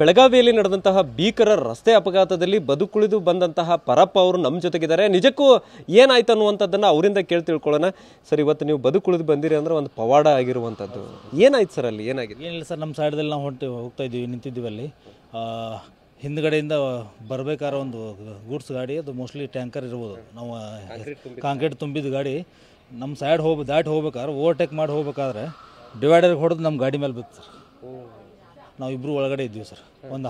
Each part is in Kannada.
ಬೆಳಗಾವಿಯಲ್ಲಿ ನಡೆದಂತಹ ಭೀಕರ ರಸ್ತೆ ಅಪಘಾತದಲ್ಲಿ ಬದುಕುಳಿದು ಬಂದಂತಹ ಪರಪ್ಪ ಅವರು ನಮ್ಮ ಜೊತೆಗಿದ್ದಾರೆ. ನಿಜಕ್ಕೂ ಏನಾಯ್ತು ಅನ್ನುವಂಥದ್ದನ್ನು ಅವರಿಂದ ಕೇಳಿ ತಿಳ್ಕೊಳ್ಳೋಣ. ಸರ್, ಇವತ್ತು ನೀವು ಬದುಕುಳಿದು ಬಂದಿರಿ ಅಂದರೆ ಒಂದು ಪವಾಡ ಆಗಿರುವಂಥದ್ದು. ಏನಾಯ್ತು ಸರ್, ಅಲ್ಲಿ ಏನಾಗಿದೆ? ಏನಿಲ್ಲ ಸರ್, ನಮ್ಮ ಸೈಡ್ದಲ್ಲಿ ನಾವು ಹೋಗ್ತಾ ಇದ್ದೀವಿ, ನಿಂತಿದ್ದೀವಿ ಅಲ್ಲಿ. ಹಿಂದ್ಗಡೆಯಿಂದ ಬರಬೇಕಾದ್ರೆ ಒಂದು ಗೂಡ್ಸ್ ಗಾಡಿ, ಅದು ಮೋಸ್ಟ್ಲಿ ಟ್ಯಾಂಕರ್ ಇರ್ಬೋದು. ನಾವು ಕಾಂಕ್ರೀಟ್ ತುಂಬಿದ ಗಾಡಿ ನಮ್ಮ ಸೈಡ್ ದಾಟಿ ಹೋಗ್ಬೇಕಾದ್ರೆ ಓವರ್ಟೇಕ್ ಮಾಡಿ ಹೋಗ್ಬೇಕಾದ್ರೆ ಡಿವೈಡರ್ಗೆ ಹೊಡೆದು ನಮ್ಮ ಗಾಡಿ ಮೇಲೆ ಬಿತ್ತು ಸರ್. ನಾವು ಇಬ್ಬರು ಒಳಗಡೆ ಇದ್ದೀವಿ ಸರ್. ಒಂದು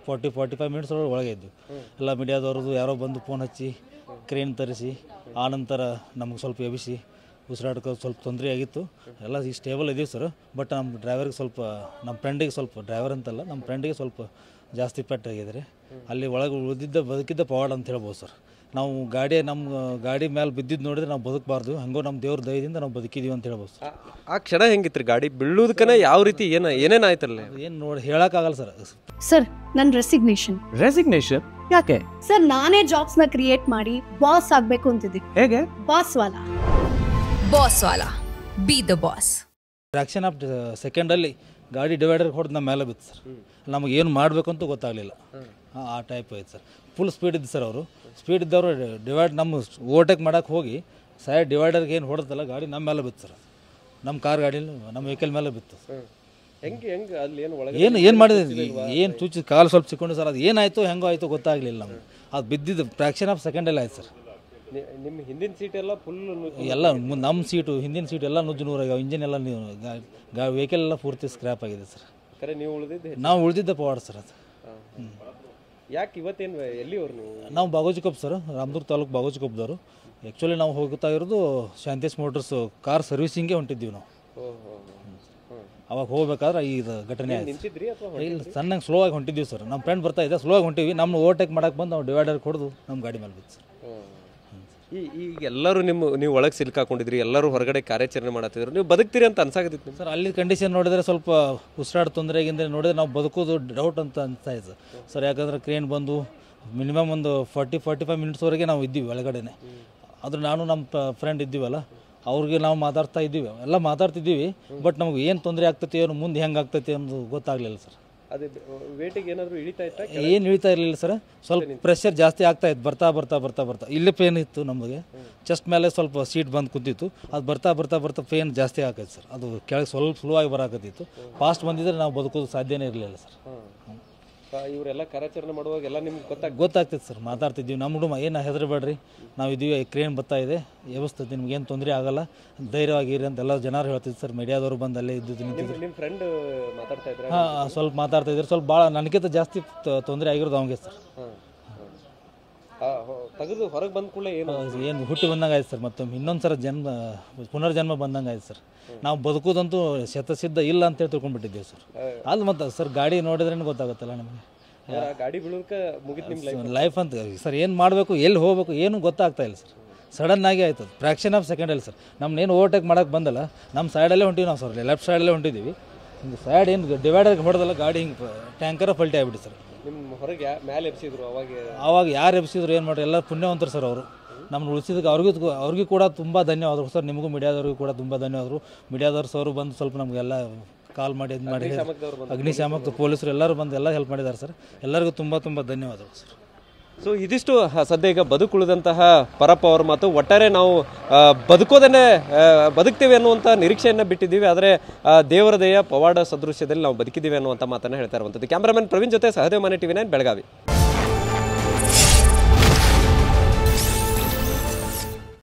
45 ಮಿನಿಟ್ಸ್ ಒಳಗೆ ಇದ್ದೀವಿ. ಎಲ್ಲ ಮೀಡಿಯಾದವ್ರದ್ದು ಯಾರೋ ಬಂದು ಫೋನ್ ಹಚ್ಚಿ ಕ್ರೇನ್ ತರಿಸಿ ಆನಂತರ ನಮಗೆ ಸ್ವಲ್ಪ ಎಬ್ಬಿಸಿ ಉಸಿರಾಟಕ್ಕೆ ಸ್ವಲ್ಪ ತೊಂದರೆ ಆಗಿತ್ತು. ಎಲ್ಲ ಈ ಸ್ಟೇಬಲ್ ಇದ್ದೀವಿ ಸರ್. ಬಟ್ ನಮ್ಮ ಡ್ರೈವರ್ಗೆ ಸ್ವಲ್ಪ, ನಮ್ಮ ಫ್ರೆಂಡಿಗೆ ಸ್ವಲ್ಪ, ಡ್ರೈವರ್ ಅಂತಲ್ಲ ನಮ್ಮ ಫ್ರೆಂಡಿಗೆ ಸ್ವಲ್ಪ ಜಾಸ್ತಿ ಪೆಟ್ಟಾಗಿದ್ದಾರೆ. ಅಲ್ಲಿ ಒಳಗೆ ಬದುಕಿದ್ದ ಪವಾಡ ಅಂತ ಹೇಳ್ಬೋದು ಸರ್. ನಾವು ನಮ್ಮ ಗಾಡಿ ಮೇಲೆ ಬಿದ್ದಿದ್ದು ನೋಡಿದ್ರೆ ನಾವು ಬದುಕಬಾರ್ದು, ಹಂಗೋ ನಮ್ಮ ದೇವ್ರ ದಯದಿಂದ ನಾವು ಬದುಕಿದ್ದೀವಿ ಅಂತ ಹೇಳ್ಬೋದು ಸರ್. ಆ ಕ್ಷಣ ಹೆಂಗಿತ್ತು ರೀ? ಗಾಡಿ ಬೀಳೋದಕ್ಕನ ಯಾವ ರೀತಿ ಏನೇನಾಯ್ತಲ್ಲ ಏನು ನೋಡಿ ಹೇಳೋಕ್ಕಾಗಲ್ಲ ಸರ್. ಸರ್, ನನ್ನ ರೆಸಿಗ್ನೇಷನ್ ಯಾಕೆ ಸರ್? ನಾನೇ ಜಾಬ್ಸ್ ನ ಕ್ರಿಯೇಟ್ ಮಾಡಿ ಬಾಸ್ ಆಗ್ಬೇಕು ಅಂತಿದ್ದೀನಿ. ಹೇಗೆ? ಬಾಸ್ ವಾಲಾ be the boss. Fraction of ಸೆಕೆಂಡಲ್ಲಿ ಗಾಡಿ ಡಿವೈಡರ್ ಹೊಡೆದು ನಮ್ಮ ಮೇಲೆ ಬಿತ್ತು ಸರ್. ನಮಗೆ ಏನು ಮಾಡಬೇಕು ಅಂತ ಗೊತ್ತಾಗಲಿಲ್ಲ. ಆ ಟೈಪ್ ಆಯ್ತು ಸರ್. ಫುಲ್ ಸ್ಪೀಡ್ ಇದ್ದು ಸರ್. ಅವರು ಸ್ಪೀಡ್ ಇದ್ದವರು ನಮ್ಮ ಓವರ್ಟೇಕ್ ಮಾಡೋಕ್ಕೆ ಹೋಗಿ ಸೈಡ್ ಡಿವೈಡರ್ಗೆ ಏನು ಹೊಡೆದಲ್ಲ ಗಾಡಿ ನಮ್ಮ ಮೇಲೆ ಬಿತ್ತು ಸರ್. ನಮ್ಮ ಕಾರ್ ಗಾಡಿಯಲ್ಲಿ ನಮ್ಮ ವೆಹಿಕಲ್ ಮೇಲೆ ಬಿತ್ತು. ಏನು ಮಾಡಿದ್ವಿ, ಏನು ಚುಚ್ಚಿ ಕಾಲು ಸ್ವಲ್ಪ ಸಿಕ್ಕೊಂಡು ಸರ್. ಅದು ಏನಾಯಿತು ಹೆಂಗೋ ಆಯಿತು ಗೊತ್ತಾಗಲಿಲ್ಲ ನಮಗೆ. ಅದು ಬಿದ್ದಿದ್ದು ಫ್ರಾಕ್ಷನ್ ಆಫ್ ಸೆಕೆಂಡಲ್ಲಿ ಆಯ್ತು ಸರ್. ನಿಮ್ಮ ಹಿಂದಿನ ಸೀಟ್ ಎಲ್ಲ ಫುಲ್ ಎಲ್ಲ ನಮ್ಮ ಸೀಟು ಹಿಂದಿನ ಸೀಟ್ ಎಲ್ಲ ನುಜ್ಜು ನೂರಾಗ, ಇಂಜಿನ್ ಎಲ್ಲ ವೆಹಿಕಲ್ ಎಲ್ಲ ಪೂರ್ತಿ ಸ್ಕ್ರ್ಯಾಪ್ ಆಗಿದೆ ಸರ್. ನಾವು ಉಳಿದಿದ್ದ ಪವಾಡ ಸರ್ ಅದು. ಯಾಕೆ ಇವತ್ತೇನು ಎಲ್ಲಿಯವರು ನೀವು? ನಾವು ಬಾಗೋಜಿಕೊಪ್ಪ ಸರ್, ರಾಮದುರ್ಗ ತಾಲೂಕು ಬಾಗೋಜಿಕೊಪ್ಪದವರು. ಆ್ಯಕ್ಚುಲಿ ನಾವು ಹೋಗ್ತಾ ಇರೋದು ಶಾಂತೇಶ್ ಮೋಟರ್ಸ್ ಕಾರ್ ಸರ್ವಿಸಿಂಗ್ಗೆ ಹೊಂಟಿದ್ದೀವಿ ನಾವು. ಅವಾಗ ಹೋಗ್ಬೇಕಾದ್ರೆ ಈ ಘಟನೆ ಆಯ್ತು. ಇಲ್ಲ, ಸಣ್ಣಗೆ ಸ್ಲೋ ಆಗಿ ಹೊಂಟಿದ್ದೀವಿ ಸರ್. ನಮ್ಮ ಫ್ರೆಂಡ್ ಬರ್ತಾ ಇದೆ, ಸ್ಲೋ ಆಗಿ ಹೊಂಟಿವಿ. ನಮ್ಮ ಓವರ್ಟೇಕ್ ಮಾಡಕ್ಕೆ ಬಂದು ನಾವು ಡಿವೈಡರ್ ಹೊಡೆದು ನಮ್ಮ ಗಾಡಿ ಮೇಲೆ ಬಿತ್ತು ಸರ್. ಈಗ ಎಲ್ಲರೂ ನೀವು ಒಳಗೆ ಸಿಲ್ಕಾಕೊಂಡಿದ್ರಿ, ಎಲ್ಲರೂ ಹೊರಗಡೆ ಕಾರ್ಯಾಚರಣೆ ಮಾಡತ್ತಿದ್ರು, ನೀವು ಬದುಕ್ತೀರಿ ಅಂತ ಅನ್ಸಾಕತ್ತಿತ್ತು ಸರ್. ಅಲ್ಲಿ ಕಂಡೀಷನ್ ನೋಡಿದರೆ ಸ್ವಲ್ಪ ಉಸಿರಾಟ ತೊಂದರೆಗಿಂದ ನೋಡಿದ್ರೆ ನಾವು ಬದುಕೋದು ಡೌಟ್ ಅಂತ ಅನ್ಸಾಯ್ತು ಸರ್. ಯಾಕಂದ್ರೆ ಕ್ರೇನ್ ಬಂದು ಮಿನಿಮಮ್ ಒಂದು 45 ಮಿನಿಟ್ಸ್ವರೆಗೆ ನಾವು ಇದ್ದೀವಿ ಒಳಗಡೆನೆ. ಆದ್ರೆ ನಾನು ನಮ್ಮ ಫ್ರೆಂಡ್ ಇದ್ದೀವಲ್ಲ, ಅವ್ರಿಗೆ ನಾವು ಎಲ್ಲ ಮಾತಾಡ್ತಿದ್ದೀವಿ. ಬಟ್ ನಮ್ಗೆ ಏನು ತೊಂದರೆ ಆಗ್ತೈತಿ, ಏನು ಮುಂದೆ ಹೆಂಗೆ ಆಗ್ತೈತಿ ಅನ್ನೋದು ಗೊತ್ತಾಗಲಿಲ್ಲ ಸರ್. ಅದೇ ವೇಟಿಗೆ ಏನಾದರೂ ಇಳಿತಾ ಇರಲಿಲ್ಲ ಸರ್. ಸ್ವಲ್ಪ ಪ್ರೆಷರ್ ಜಾಸ್ತಿ ಆಗ್ತಾ ಇತ್ತು. ಬರ್ತಾ ಇಲ್ಲೇ ಪೇನ್ ಇತ್ತು ನಮಗೆ. ಚೆಸ್ಟ್ ಮೇಲೆ ಸ್ವಲ್ಪ ಸೀಟ್ ಬಂದು ಕುಂತಿತ್ತು. ಅದು ಬರ್ತಾ ಪೇನ್ ಜಾಸ್ತಿ ಆಗೈತೆ ಸರ್. ಅದು ಕೆಳಗೆ ಸ್ವಲ್ಪ ಸ್ಲೋ ಆಗಿ ಬರಾಕತ್ತಿತ್ತು. ಫಾಸ್ಟ್ ಬಂದಿದ್ರೆ ನಾವು ಬದುಕೋದು ಸಾಧ್ಯನೇ ಇರಲಿಲ್ಲ ಸರ್. ಇವರೆಲ್ಲ ಕಾರ್ಯಾಚರಣೆ ಮಾಡುವಾಗ ಎಲ್ಲ ನಿಮ್ಗೆ ಗೊತ್ತಾಗ್ತೈತೆ ಸರ್. ಮಾತಾಡ್ತಿದ್ದೀವಿ, ನಮ್ಮ ಏನು ಹೆದರಬೇಡ್ರಿ, ನಾವು ಇದೀವಿ, ಕ್ರೇನ್ ಬರ್ತಾ ಇದೆ, ವ್ಯವಸ್ಥೆ ನಿಮ್ಗೆ ಏನು ತೊಂದರೆ ಆಗಲ್ಲ, ಧೈರ್ಯವಾಗಿರಿ ಅಂತ ಎಲ್ಲ ಜನರು ಹೇಳ್ತಿದ್ರು ಸರ್. ಮೀಡಿಯಾದವರು ಬಂದು ಅಲ್ಲೇ ನಿಂತಿದ್ರು. ನಿಮ್ಮ ಫ್ರೆಂಡ್ ಮಾತಾಡ್ತಾ ಇದ್ರು? ಸ್ವಲ್ಪ ಮಾತಾಡ್ತಾ ಇದ್ರು. ಸ್ವಲ್ಪ ಭಾಳ ನನಗಿಂತ ಜಾಸ್ತಿ ತೊಂದರೆ ಆಗಿರೋದು ಅವಂಗೆ ಸರ್. ತೆಗೆದು ಹೊರಗೆ ಬಂದ ಕೂಡಲೇ ಏನು ಹುಟ್ಟಿ ಬಂದಂಗೆ ಆಯ್ತು ಸರ್. ಮತ್ತೊಮ್ಮೆ ಇನ್ನೊಂದು ಸಲ ಪುನರ್ಜನ್ಮ ಬಂದಂಗೆ ಆಯ್ತು ಸರ್. ನಾವು ಬದುಕೋದಂತೂ ಶತಸಿದ್ಧ ಇಲ್ಲ ಅಂತೇಳಿ ತಿಳ್ಕೊಂಡ್ಬಿಟ್ಟಿದ್ದೇವೆ ಸರ್. ಅಲ್ಲಿ ಮತ್ತೆ ಸರ್ ಗಾಡಿ ನೋಡಿದ್ರೇ ಗೊತ್ತಾಗುತ್ತಲ್ಲ ನಮಗೆ. ಗಾಡಿ ಬೀಳೋದಕ್ಕೆ ಮುಗಿತು ನಿಮ್ಮ ಲೈಫ್ ಅಂತ ಸರ್. ಏನು ಮಾಡಬೇಕು, ಎಲ್ಲಿ ಹೋಗಬೇಕು ಏನೂ ಗೊತ್ತಾಗ್ತಾ ಇಲ್ಲ ಸರ್. ಸಡನ್ನಾಗಿ ಆಯ್ತದೆ, ಫ್ರಾಕ್ಷನ್ ಆಫ್ ಸೆಕೆಂಡಲ್ಲಿ ಸರ್. ನಮ್ಮನ್ನೇನು ಓವರ್ಟೇಕ್ ಮಾಡೋಕ್ಕೆ ಬಂದಲ್ಲ, ನಮ್ಮ ಸೈಡಲ್ಲೇ ಹೊಂಟಿವಿ ನಾವು ಸರ್. ಲೆಫ್ಟ್ ಸೈಡಲ್ಲೇ ಹೊಂಟಿದ್ದೀವಿ. ಹಿಂಗೆ ಸೈಡ್ ಏನು ಡಿವೈಡರ್ಗೆ ಹೊಡೆದಲ್ಲ, ಗಾಡಿ ಹಿಂಗೆ ಟ್ಯಾಂಕರ ಪಲ್ಟಿ ಆಗಿಬಿಟ್ಟು ಸರ್. ನಿಮ್ಮ ಹೊರಗೆ ಮೇಲೆ ಎಬ್ಸಿದ್ರು? ಅವಾಗ ಯಾರು ಎಬ್ಸಿದ್ರು, ಏನು ಮಾಡ್ರಿ, ಎಲ್ಲ ಪುಣ್ಯವಂತರು ಸರ್ ಅವರು. ನಮ್ಮನ್ನು ಉಳಿಸಿದಕ್ಕೆ ಅವ್ರಿಗೂ ಕೂಡ ತುಂಬ ಧನ್ಯವಾದರು ಸರ್. ನಿಮಗೂ ಮೀಡಿಯಾದವ್ರಿಗೂ ಕೂಡ ತುಂಬ ಧನ್ಯವಾದರು. ಮೀಡಿಯಾದವ್ರು ಸರ್ ಬಂದು ಸ್ವಲ್ಪ ನಮಗೆಲ್ಲ ಕಾಲ್ ಮಾಡಿ ಇದು ಮಾಡಿ, ಅಗ್ನಿಶಾಮಕ ಪೊಲೀಸರು ಎಲ್ಲರೂ ಬಂದು ಎಲ್ಲ ಹೆಲ್ಪ್ ಮಾಡಿದ್ದಾರೆ ಸರ್. ಎಲ್ಲರಿಗೂ ತುಂಬ ಧನ್ಯವಾದಗಳು ಸರ್. ಸೊ ಇದಿಷ್ಟು ಸದ್ಯ ಈಗ ಬದುಕುಳಿದಂತಹ ಪರಪ್ಪ ಅವ್ರ ಮಾತು. ಒಟ್ಟಾರೆ ನಾವು ಬದುಕ್ತೇವೆ ಅನ್ನುವಂಥ ನಿರೀಕ್ಷೆಯನ್ನು ಬಿಟ್ಟಿದ್ದೀವಿ. ಆದರೆ ದೇವರ ದಯ ಪವಾಡ ಸದೃಶ್ಯದಲ್ಲಿ ನಾವು ಬದುಕಿದ್ದೀವಿ ಅನ್ನುವಂಥ ಮಾತನ್ನು ಹೇಳ್ತಾ ಇರುವಂಥದ್ದು. ಕ್ಯಾಮ್ರಾಮನ್ ಪ್ರವೀಣ್ ಜೊತೆ ಸಹದೇವ್ ಮನೆ TV9 ಬೆಳಗಾವಿ.